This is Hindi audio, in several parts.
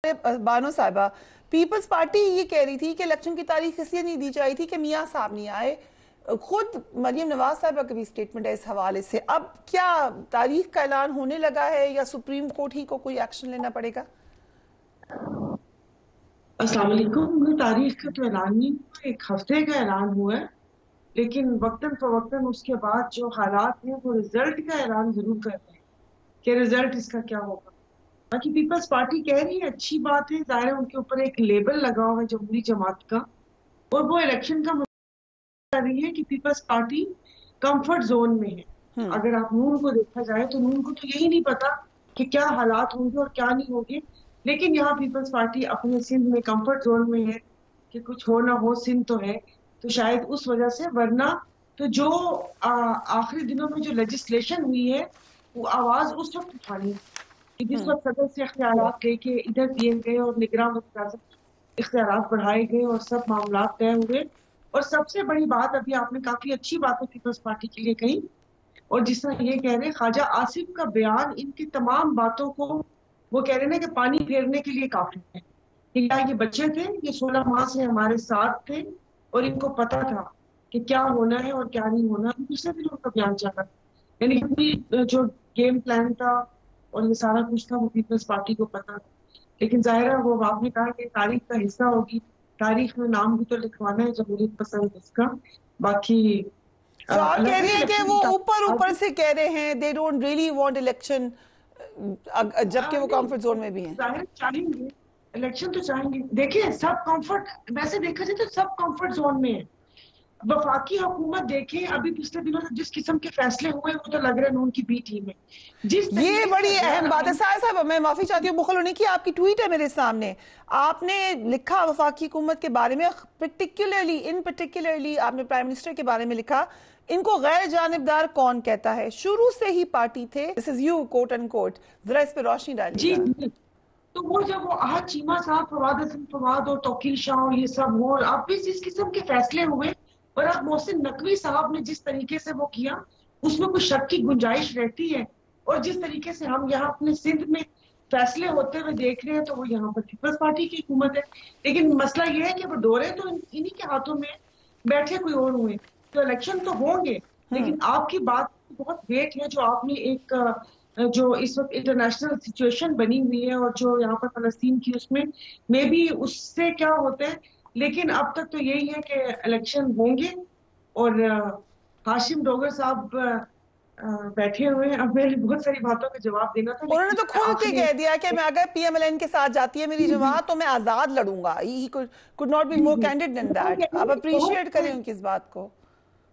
बानो साहिबा, पीपल्स पार्टी ये कह रही थी कि इलेक्शन की तारीख इसलिए नहीं दी जाई थी कि मियां साहब नहीं आए। खुद मरियम नवाज साहिबा का भी स्टेटमेंट है इस हवाले से। अब क्या तारीख का ऐलान होने लगा है या सुप्रीम कोर्ट ही को कोई एक्शन लेना पड़ेगा? अस्सलाम वालेकुम। तारीख का तो ऐलान नहीं हुआ, एक हफ्ते का ऐलान हुआ है। लेकिन वक्तन फवक्तन उसके बाद जो हालात हैं वो रिजल्ट का ऐलान जरूर कर रहे हैं कि रिजल्ट इसका क्या होगा। बाकी पीपल्स पार्टी कह रही है, अच्छी बात है। जाहिर है उनके ऊपर एक लेबल लगा हुआ है जमहूरी जमात का, और वो इलेक्शन का कर रही है कि पीपल्स पार्टी कंफर्ट जोन में है। अगर आप नून को देखा जाए तो नून को तो यही नहीं पता कि क्या हालात होंगे और क्या नहीं होंगे। लेकिन यहाँ पीपल्स पार्टी अपने सिंध में कंफर्ट जोन में है कि कुछ हो ना हो, सिंध तो है। तो शायद उस वजह से, वरना तो जो आखिरी दिनों में जो लेजिस्लेशन हुई है वो आवाज उस वक्त उठानी कि जिस वक्त सदर से इख्तियारात लेके इधर दिए गए और निगरान इख्तियारात बढ़ाए गए और सब मामला तय हुए। और सबसे बड़ी बात, अभी आपने काफी अच्छी बातें पीपल्स पार्टी के लिए कही, और जिस तरह ये कह रहे हैं ख्वाजा आसिफ का बयान, इनकी तमाम बातों को वो कह रहे हैं कि पानी फेरने के लिए काफी है कि क्या ये बच्चे थे, ये 16 माह से हमारे साथ थे और इनको पता था कि क्या होना है और क्या नहीं होना। दूसरे दिन उनका बयान चला, यानी कि जो गेम प्लान था और ये सारा कुछ था वो पीपल्स पार्टी को पता था। लेकिन जाहिर है वो आपने कहा कि तारीख का हिस्सा होगी, तारीख में नाम भी तो लिखवाना है जमहूरियत पसंद इसका। बाकी तो आप कह रही हैं कि इलेक्शन वो की ऊपर ऊपर से कह रहे हैं they don't really want election, जबकि वो कंफर्ट जोन में भी हैं। जाहिर चाहेंगे, इलेक्शन तो चाहेंगे। देखिए सब कंफर्ट, वैसे देखा जाए तो सब कंफर्ट जोन में है। वफाकी हुकूमत देखें, अभी पिछले दिनों से जिस किस्म के फैसले हुए वो तो लग रहा है नून की बी टीम है। जिस ये तरीके बड़ी से अहम बात है। साहब मैं माफी चाहती हूँ, बुखल होने की। आपकी ट्वीट है मेरे सामने, आपने लिखा वफाकी हुकूमत के बारे में, पर्टिकुलरली आपने प्राइम मिनिस्टर के बारे में लिखा, इनको गैर जानिबदार कौन कहता है, शुरू से ही पार्टी थे, this is you quote and quote. जरा इस पे रोशनी जी डालिएगा। जी। तो वो जब वो आहद चीमा साहब, फवाद हसन फवाद और तौकीर शाह और ये सब हो, और अब भी जिस किस्म के फैसले हुए, और अब मोहसिन नकवी साहब ने जिस तरीके से वो किया, उसमें कुछ शक की गुंजाइश रहती है। और जिस तरीके से हम यहाँ अपने सिंध में फैसले होते हुए देख रहे हैं, तो वो यहाँ पर पीपल्स पार्टी की हुकूमत है। लेकिन मसला ये है कि वो डोरे तो इन्हीं के हाथों में, बैठे कोई और हुए। तो इलेक्शन तो होंगे, लेकिन आपकी बात बहुत वेट है जो आपने एक जो इस वक्त इंटरनेशनल सिचुएशन बनी हुई है और जो यहाँ पर फलस्तीन की, उसमें मे भी उससे क्या होता है। लेकिन अब तक तो यही है कि इलेक्शन होंगे। और हाशिम डोगर साहब बैठे हुए हैं। अब मेरी बहुत सारी बातों का जवाब देना था, उन्होंने तो लेकिन खुल के आखिरी कह दिया कि मैं अगर पीएमएलएन के साथ जाती है मेरी जी जी जमात तो मैं आजाद लड़ूंगा। ही कुड नॉट बी जी मोर जी। कैंडिड देन वो दैट। कह रहे आप हैं कि अप्रिशिएट करें उनकी इस बात को।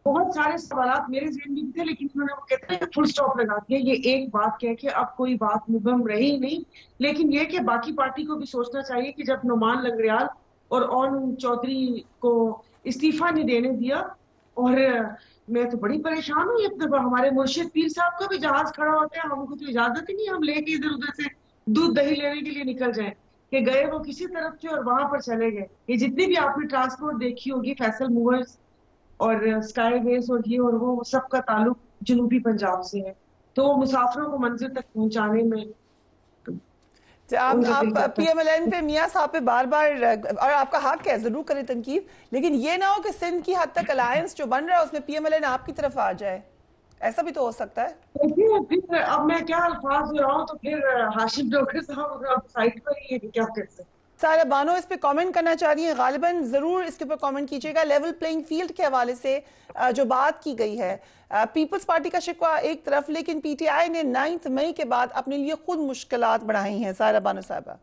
बहुत सारे सवाल मेरे जहन में भी थे, लेकिन उन्होंने वो कहते हैं फुल स्टॉप लगा दिया। ये एक बात कह के अब कोई बात मुबहम रही नहीं। लेकिन ये कि बाकी पार्टी को भी सोचना चाहिए कि जब नुमान लंगड़ियाल और ओन चौधरी को इस्तीफा नहीं देने दिया, और मैं तो बड़ी परेशान हूँ। ये तो हमारे मुर्शिद पीर साहब का भी जहाज खड़ा होता है, हमको तो इजाजत ही नहीं, हम लेके इधर उधर से दूध दही लेने के लिए निकल जाए। कि गए वो किसी तरफ थे और वहां पर चले गए। ये जितनी भी आपने ट्रांसपोर्ट देखी होगी, फैसल मूवर्स और स्काईवेज और ये और वो सबका ताल्लुक जनूबी पंजाब से है। तो वो मुसाफिरों को मंजिल तक पहुंचाने में उनका दिल आप करता पीएमएलएन है। पे मियां साहब पे बार बार, और आपका हक है जरूर करें तनकीद, लेकिन ये ना हो कि सिंध की हद तक अलायंस जो बन रहा है उसमें पीएमएलएन आपकी तरफ आ जाए। ऐसा भी तो हो सकता है। देखिए फिर अब मैं क्या अल्फाज लगाऊं, तो फिर हाशिम डोगर साहब अब साइड पर ही है कि क्या कर सकते। सारा बानो इस पे कमेंट करना चाह रही है, गालिबन जरूर इसके ऊपर कमेंट कीजिएगा। लेवल प्लेइंग फील्ड के हवाले से जो बात की गई है, पीपल्स पार्टी का शिकवा एक तरफ, लेकिन पीटीआई ने 9 मई के बाद अपने लिए खुद मुश्किलात बढ़ाई हैं। सारा बानो साहबा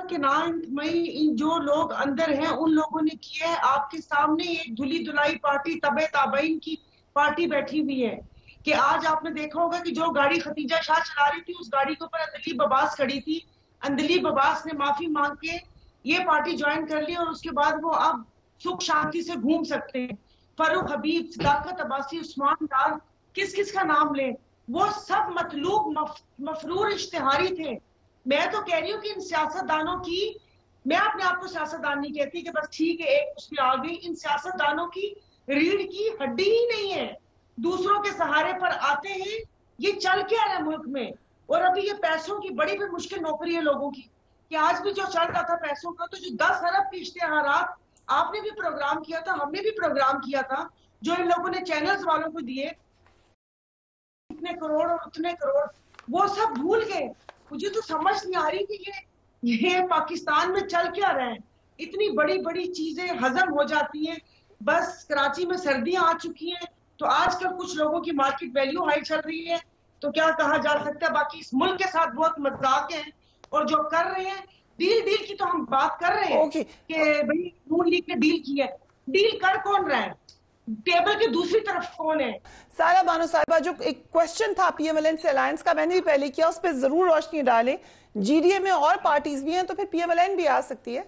कि 9 मई जो लोग अंदर हैं उन लोगों ने किया है। आपके सामने एक धुली धुलाई पार्टी, तबे ताबईन की पार्टी बैठी हुई है। कि आज आपने देखा होगा कि जो गाड़ी खतीजा शाह चला रही थी, उस गाड़ी के ऊपर अंदलीब अब्बास खड़ी थी। अंदलीब अब्बास ने माफी मांग के ये पार्टी ज्वाइन कर ली, और उसके बाद वो अब सुख शांति से घूम सकते हैं। फरूक हबीब, सदाकत अब्बासी, उस्मान डार, किस किस का नाम लें, वो सब मतलूब मफरूर इश्तिहारी थे। मैं तो कह रही हूँ कि इन सियासतदानों की, मैं अपने आप को सियासतदान नहीं कहती कि बस ठीक है एक उसमें आ गई, इन सियासतदानों की रीढ़ की हड्डी ही नहीं है। दूसरों के सहारे पर आते हैं। ये चल क्या रहा है मुल्क में। और अभी ये पैसों की बड़ी भी मुश्किल नौकरी है लोगों की, कि आज भी जो चल रहा था पैसों का, तो जो 10 अरब के इश्तेहारात आपने भी प्रोग्राम किया था, हमने भी प्रोग्राम किया था, जो इन लोगों ने चैनल्स वालों को दिए, इतने करोड़ और उतने करोड़, वो सब भूल गए। मुझे तो समझ नहीं आ रही कि ये पाकिस्तान में चल क्या रहा है। इतनी बड़ी बड़ी चीजें हजम हो जाती हैं। बस कराची में सर्दियां आ चुकी हैं, तो आजकल कुछ लोगों की मार्केट वैल्यू हाई चल रही है, तो क्या कहा जा सकता है। बाकी इस मुल्क के साथ बहुत मजाक है, और जो कर रहे हैं डील डील की तो हम बात कर रहे हैं ओके कि भाई नून लीग ने डील की है। डील कर कौन रहा है? टेबल की दूसरी तरफ कौन है? सारा बानो साहिबा, जो एक क्वेश्चन था पीएमएलएन से अलायंस का, मैंने भी पहले किया, उस पर जरूर रोशनी डालें। जीडीए में और पार्टीज भी हैं, तो फिर पीएमएलएन भी आ सकती है।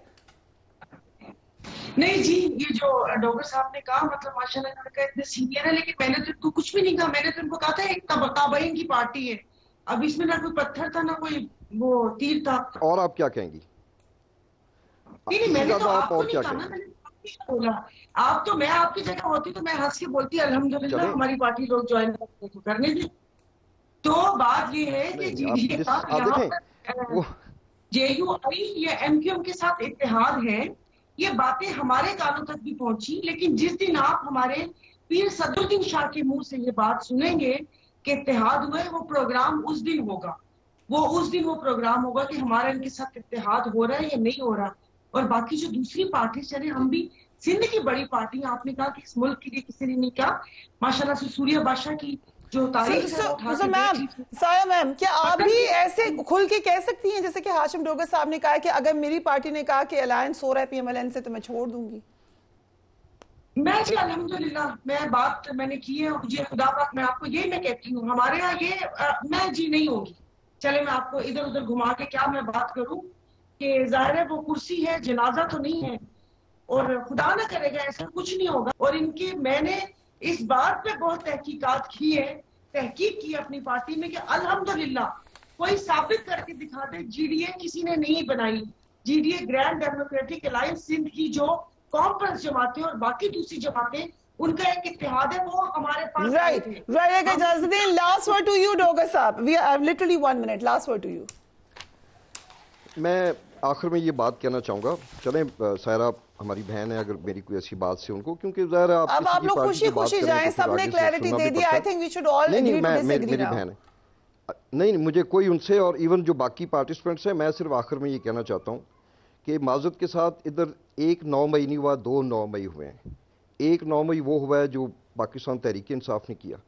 नहीं जी, ये जो डोगर साहब ने कहा, मतलब माशाल्लाह लड़का इतने सीनियर है, लेकिन मैंने तो इनको कुछ भी नहीं कहा। मैंने तो इनको कहा था एक ताबईन की पार्टी है। अब इसमें ना कोई पत्थर था, ना कोई वो तीर था। और आप क्या कहेंगी? नहीं, मैंने तो आप आपको और नहीं क्या कहा ना, कहेंगी? मैंने आपको बोला। आप तो, मैं आपकी जगह होती तो मैं हंस के बोलती अल्हम्दुलिल्लाह चलें, हमारी पार्टी लोग ज्वाइन करने दी। तो बात ये है कि नहीं आप जीडीए जिस का आप यहाँ देखें पर वो जेयूआई या एमक्यूएम के साथ इत्तेहाद है। ये बातें हमारे कानों तक भी पहुंची, लेकिन जिस दिन आप हमारे पीर सदरुद्दीन शाह के मुंह से ये बात सुनेंगे कि इत्तेहाद हुआ है, वो प्रोग्राम उस दिन होगा। वो प्रोग्राम होगा कि हमारा इनके साथ इत्तेहाद हो रहा है या नहीं हो रहा। और बाकी जो दूसरी पार्टी, चले हम भी सिंध की बड़ी पार्टी, आपने कहा कि इस मुल्क के लिए किसी ने नहीं कहा, माशाल्लाह से सूर्य बादशाह की जो तारीफ है वो उठा के मैम, देख लीजिए। साया मैम, क्या आप पता भी नहीं, ऐसे खुल के कह सकती हैं जैसे कि हाशिम डोगर साहब ने कहा कि अगर मेरी पार्टी ने कहा कि अलायंस हो रहा है पीएमएलएन से तो मैं छोड़ दूंगी? मैं जी अल्हम्दुलिल्लाह, मैं बात मैंने की है, मुझे खुदा पाक, मैं आपको यही मैं कहती हूँ, हमारे यहाँ ये मैं जी नहीं होगी। चले मैं आपको इधर उधर घुमा के क्या मैं बात करूं कि जाहिर है वो कुर्सी है, जनाजा तो नहीं है, और खुदा ना करेगा ऐसा कुछ नहीं होगा। और इनकी मैंने इस बात पे बहुत तहकीकात की है, तहकीक की अपनी पार्टी में कि अल्हम्दुलिल्लाह कोई साबित करके दिखा दे जीडीए किसी ने नहीं बनाई। GDA grand democratic alliance Sindh की जो कॉन्फ्रेंस जमातें और बाकी दूसरी जमातें, उनका एक इत्तेहाद है, वो हमारे पास right right. Ejazuddin, last word to you Dogar साहब, we have literally 1 minute, last word to you. मैं आखिर में ये बात कहना चाहूंगा, चलें सायरा हमारी बहन है, अगर मेरी कोई ऐसी बात से उनको, क्योंकि ज़ाहिर है अब आप लोग खुशी खुशी जाएं, सबने क्लैरिटी दे दी। I think we should all agree to disagree मेरी नाउ। बहन है, नहीं मुझे कोई उनसे, और इवन जो बाकी पार्टिसिपेंट्स हैं, मैं सिर्फ आखिर में ये कहना चाहता हूँ कि माजरत के साथ इधर एक 9 मई नहीं हुआ, 2 9 मई हुए हैं। एक 9 मई वो हुआ है जो पाकिस्तान तहरीक इंसाफ ने किया,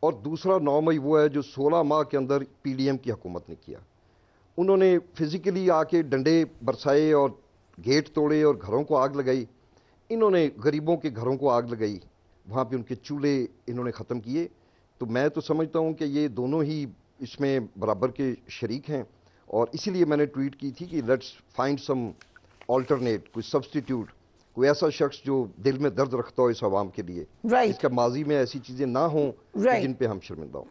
और दूसरा 9 मई वो है जो 16 माह के अंदर पीडीएम की हुकूमत ने किया। उन्होंने फिजिकली आके डंडे बरसाए और गेट तोड़े और घरों को आग लगाई। इन्होंने गरीबों के घरों को आग लगाई, वहाँ पे उनके चूल्हे इन्होंने ख़त्म किए। तो मैं तो समझता हूँ कि ये दोनों ही इसमें बराबर के शरीक हैं, और इसीलिए मैंने ट्वीट की थी कि लेट्स फाइंड सम ऑल्टरनेट, कोई सब्सटीट्यूट, कोई ऐसा शख्स जो दिल में दर्द रखता हो इस आवाम के लिए, इसका माजी में ऐसी चीज़ें ना हों जिन पे हम शर्मिंदा हों।